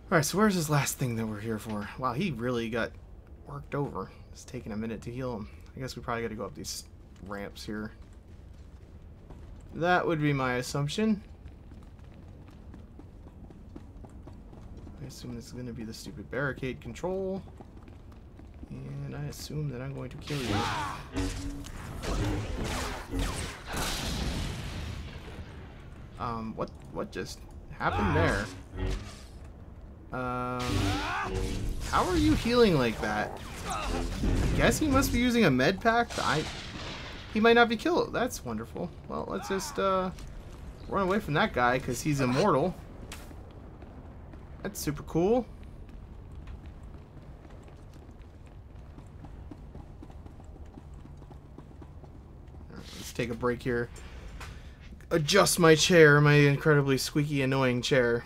Alright, so where's this last thing that we're here for? Wow, he really got worked over. It's taking a minute to heal him. I guess we probably got to go up these ramps here. That would be my assumption. I assume this is going to be the stupid barricade control. And I assume that I'm going to kill you. What just happened there? How are you healing like that? I guess he must be using a med pack. He might not be killed. That's wonderful. Well, let's just run away from that guy because he's immortal. That's super cool. Alright, let's take a break here. Adjust my chair, my incredibly squeaky, annoying chair.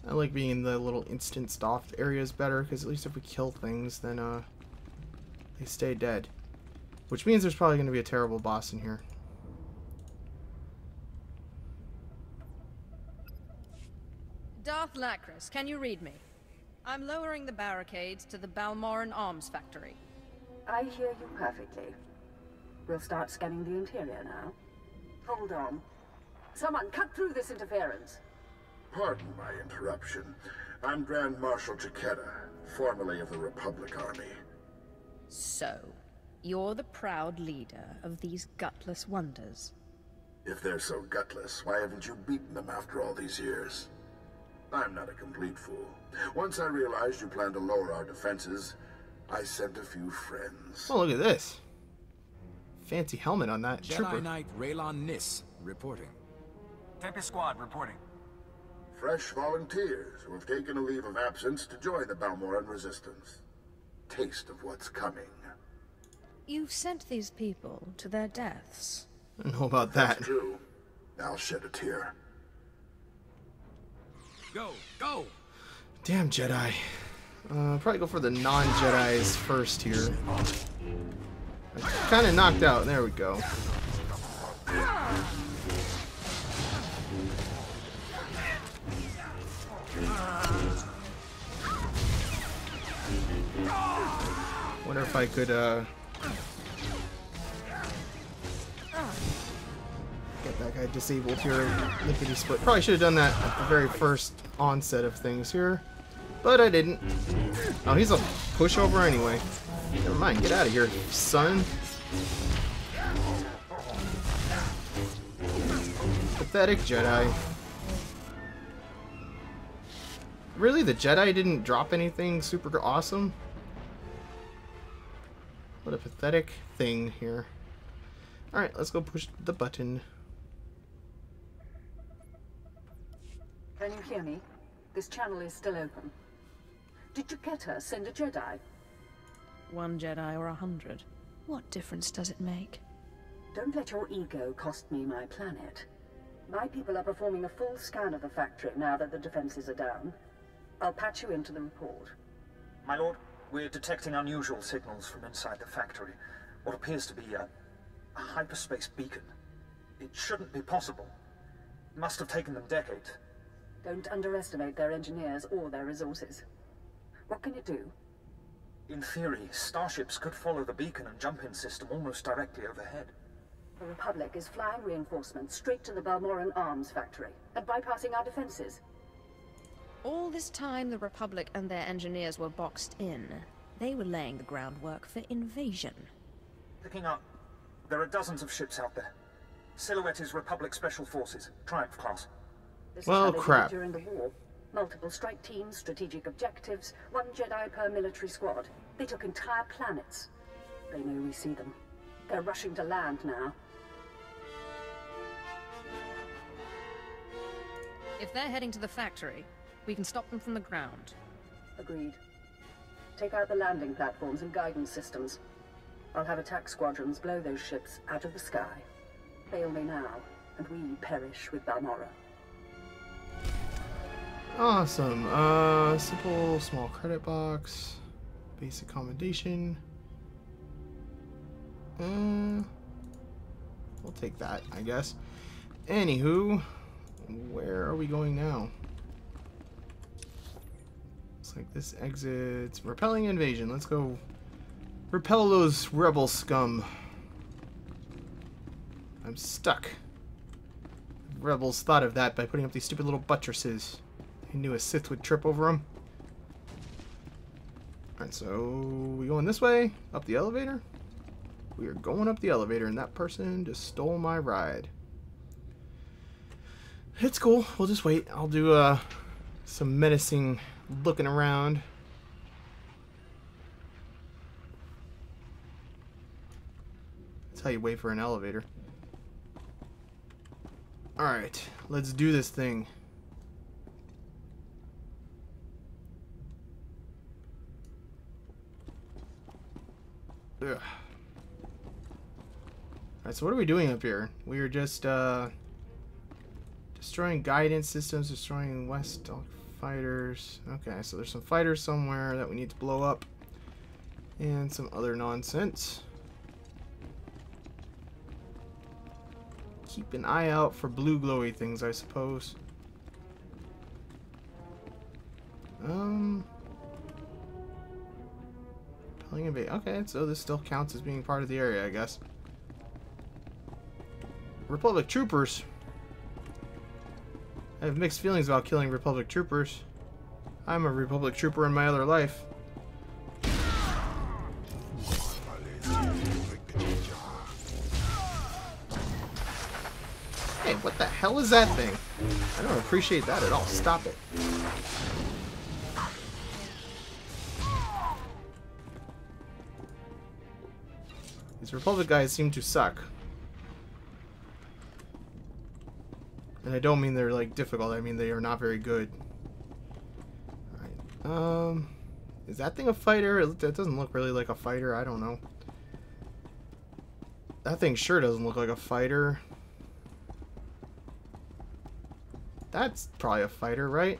I like being in the little instanced off areas better, because at least if we kill things, then they stay dead. Which means there's probably going to be a terrible boss in here. Darth Lacris, can you read me? I'm lowering the barricades to the Balmoran Arms Factory. I hear you perfectly. We'll start scanning the interior now. Hold on. Someone cut through this interference. Pardon my interruption. I'm Grand Marshal Takeda, formerly of the Republic Army. So, you're the proud leader of these gutless wonders. If they're so gutless, why haven't you beaten them after all these years? I'm not a complete fool. Once I realized you planned to lower our defenses, I sent a few friends. Oh, look at this. Fancy helmet on that Jedi trooper. Knight Raylon Nis reporting. Tempest Squad reporting. Fresh volunteers who have taken a leave of absence to join the Balmoran Resistance. Taste of what's coming. You've sent these people to their deaths. I don't know about that. That's true. I'll shed a tear. Go, go! Damn Jedi. Probably go for the non-Jedis first here. Kind of knocked out. There we go. Wonder if I could get that guy disabled here. Lickety split. Probably should have done that at the very first onset of things here, but I didn't. Oh, he's a pushover anyway. Never mind. Get out of here, son. Pathetic Jedi. Really, the Jedi didn't drop anything super awesome? What a pathetic thing here. Alright, let's go push the button. Can you hear me? This channel is still open. Did Takeda send a Jedi? 1 Jedi or 100. What difference does it make? Don't let your ego cost me my planet. My people are performing a full scan of the factory now that the defenses are down. I'll patch you into the report. My lord, we're detecting unusual signals from inside the factory. What appears to be a hyperspace beacon. It shouldn't be possible. It must have taken them decades. Don't underestimate their engineers or their resources. What can you do? In theory, starships could follow the beacon and jump-in system almost directly overhead. The Republic is flying reinforcements straight to the Balmoran Arms Factory and bypassing our defenses. All this time the Republic and their engineers were boxed in. They were laying the groundwork for invasion. Picking up. There are dozens of ships out there. Silhouette is Republic Special Forces, Triumph class. This Well, is how they did it crap. during the war. Multiple strike teams, strategic objectives, 1 Jedi per military squad. They took entire planets. They know we see them. They're rushing to land now. If they're heading to the factory, we can stop them from the ground. Agreed. Take out the landing platforms and guidance systems. I'll have attack squadrons blow those ships out of the sky. Fail me now, and we perish with Balmora. Awesome. Simple small credit box. Basic commendation. We'll take that, I guess. Anywho, Where are we going now? Looks like this exits. Repelling invasion. Let's go repel those rebel scum. I'm stuck. Rebels thought of that by putting up these stupid little buttresses. He knew a Sith would trip over them. Alright, so we going this way? Up the elevator? We are going up the elevator, and that person just stole my ride. It's cool. We'll just wait. I'll do some menacing looking around. That's how you wait for an elevator. Alright, let's do this thing. Ugh. Alright, so what are we doing up here? We are just destroying guidance systems, destroying West fighters. Okay, so there's some fighters somewhere that we need to blow up. And some other nonsense. Keep an eye out for blue glowy things, I suppose. Okay, so this still counts as being part of the area, I guess. Republic troopers. I have mixed feelings about killing Republic troopers. I'm a Republic trooper in my other life. Hey, what the hell is that thing? I don't appreciate that at all. Stop it. These Republic guys seem to suck. And I don't mean they're like difficult, I mean they are not very good. Alright. Is that thing a fighter? It doesn't look really like a fighter, I don't know. That thing sure doesn't look like a fighter. That's probably a fighter, right?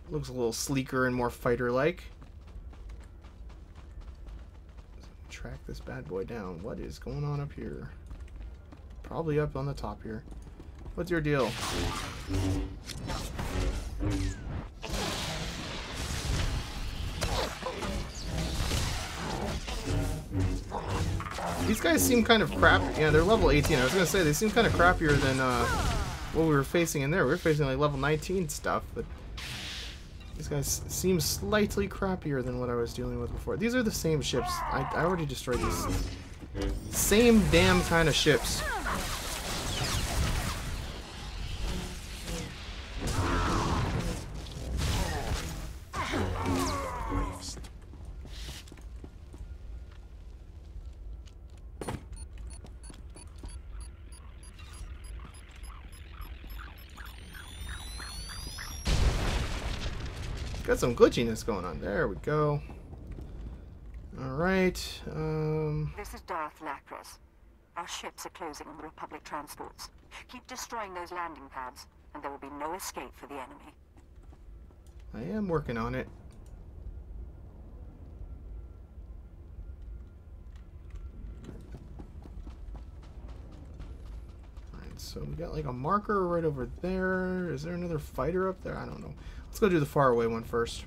Looks a little sleeker and more fighter-like. Track this bad boy down. What is going on up here? Probably up on the top here. What's your deal? These guys seem kind of crap. Yeah, they're level 18. I was gonna say they seem kind of crappier than what we were facing in there. We were facing like level 19 stuff, but these guys seem slightly crappier than what I was dealing with before. These are the same ships. I already destroyed these. Same damn kind of ships. Got some glitchiness going on. There we go. Alright. This is Darth Lapras. Our ships are closing on the Republic transports. Keep destroying those landing pads, and there will be no escape for the enemy. I am working on it. Alright, so we got like a marker right over there. Is there another fighter up there? I don't know. Let's go do the far away one first.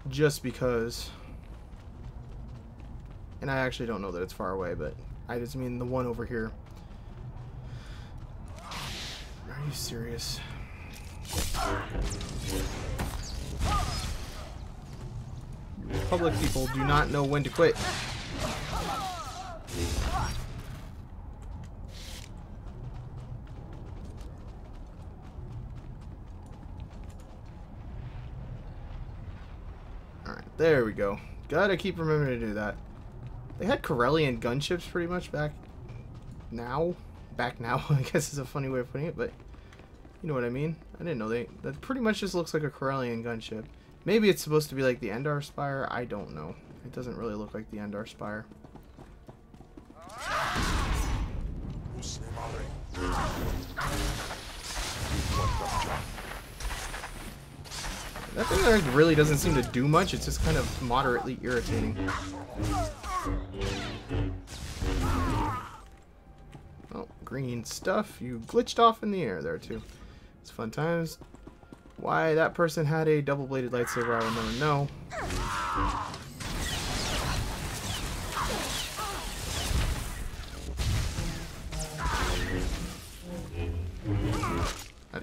Just because. And I actually don't know that it's far away, but I just mean the one over here. Are you serious? Republic people do not know when to quit. Alright, there we go. Gotta keep remembering to do that. They had Corellian gunships pretty much back now. Back now, I guess is a funny way of putting it, but you know what I mean. I didn't know that pretty much just looks like a Corellian gunship. Maybe it's supposed to be like the Endar Spire. I don't know. It doesn't really look like the Endar Spire. That thing really doesn't seem to do much. It's just kind of moderately irritating. Oh, green stuff. You glitched off in the air there too. It's fun times. Why that person had a double-bladed lightsaber, I will never know.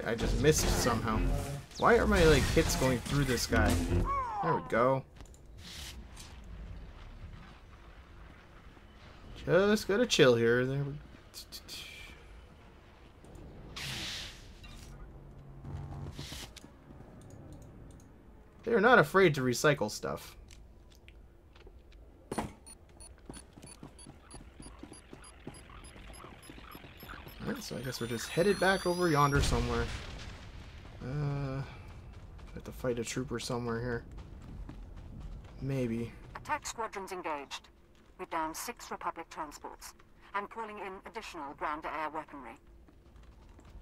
I just missed somehow. Why are my like hits going through this guy? There we go. Just gotta chill here. There we go. They're not afraid to recycle stuff. Alright, so I guess we're just headed back over yonder somewhere. Have to fight a trooper somewhere here. Maybe. Attack squadrons engaged. We're down 6 Republic transports. I'm calling in additional ground-to-air weaponry.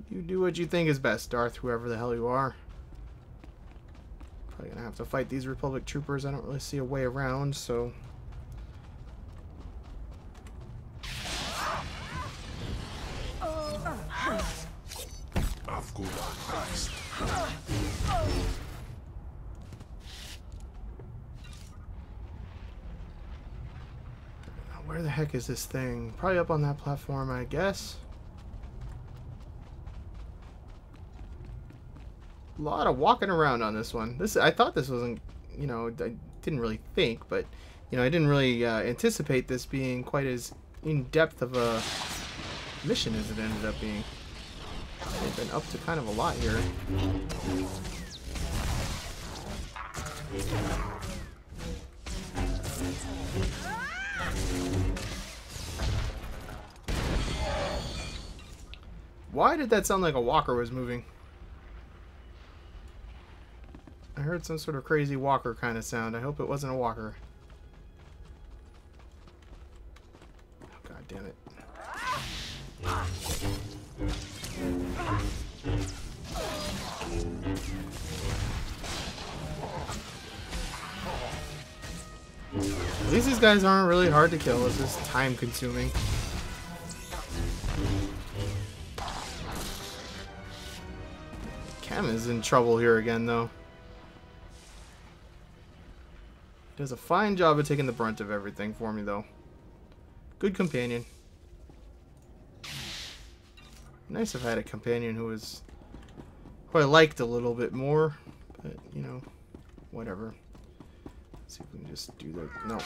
You do what you think is best, Darth, whoever the hell you are. Probably gonna have to fight these Republic troopers. I don't really see a way around, so... Where the heck is this thing? Probably up on that platform, I guess. A lot of walking around on this one. I thought this wasn't, you know, I didn't really think, but, you know, I didn't really anticipate this being quite as in-depth of a mission as it ended up being. They've been up to kind of a lot here. Why did that sound like a walker was moving? I heard some sort of crazy walker kind of sound. I hope it wasn't a walker. Oh, God damn it. At least these guys aren't really hard to kill. It's just time consuming. Cam is in trouble here again, though. He does a fine job of taking the brunt of everything for me, though. Good companion. Nice if I had a companion who was... who I liked a little bit more. But, you know, whatever. Let's see if we can just do that. No.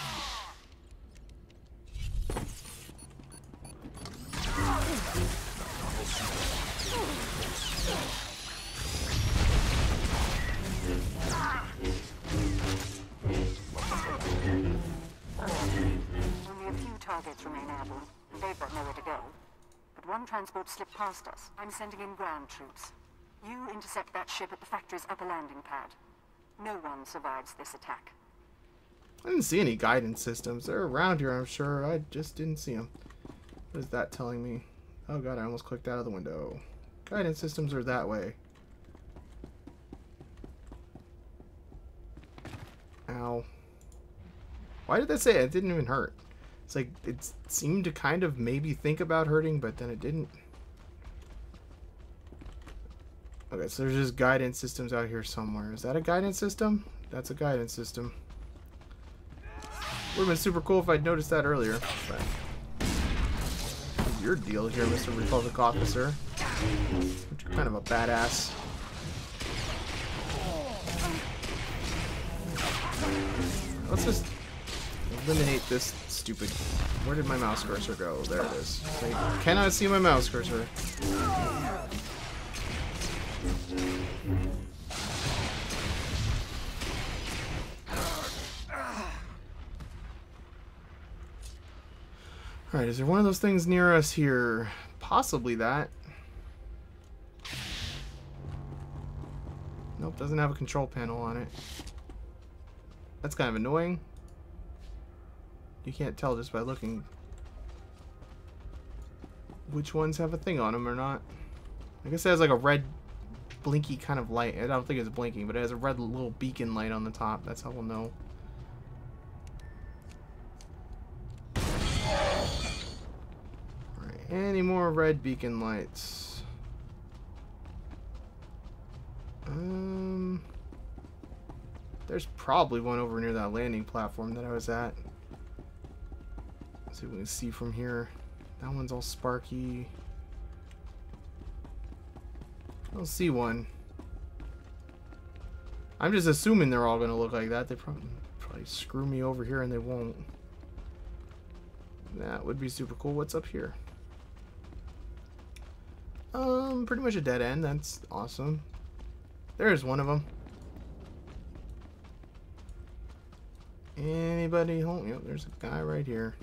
Only a few targets remain airborne, and they've got nowhere to go. But one transport slipped past us. I'm sending in ground troops. You intercept that ship at the factory's upper landing pad. No one survives this attack. I didn't see any guidance systems. They're around here, I'm sure. I just didn't see them. What is that telling me? Oh god, I almost clicked out of the window. Guidance systems are that way. Ow. Why did that say it? It didn't even hurt. It's like, it seemed to kind of maybe think about hurting, but then it didn't. Okay, so there's just guidance systems out here somewhere. Is that a guidance system? That's a guidance system. Would have been super cool if I'd noticed that earlier. But what's your deal here, Mr. Republic officer? You're kind of a badass. Let's just eliminate this stupid... Where did my mouse cursor go? There it is. I cannot see my mouse cursor. Alright, is there one of those things near us here? Possibly that. Nope, doesn't have a control panel on it. That's kind of annoying. You can't tell just by looking which ones have a thing on them or not. I guess it has like a red blinky kind of light. I don't think it's blinking, but it has a red little beacon light on the top. That's how we'll know. Alright, Any more red beacon lights? There's probably one over near that landing platform that I was at. Let's see if we can see from here. That one's all sparky. I don't see one. I'm just assuming they're all going to look like that. They probably screw me over here and they won't. That would be super cool. What's up here? Pretty much a dead end. That's awesome. There's one of them. Anybody home? Yep, there's a guy right here.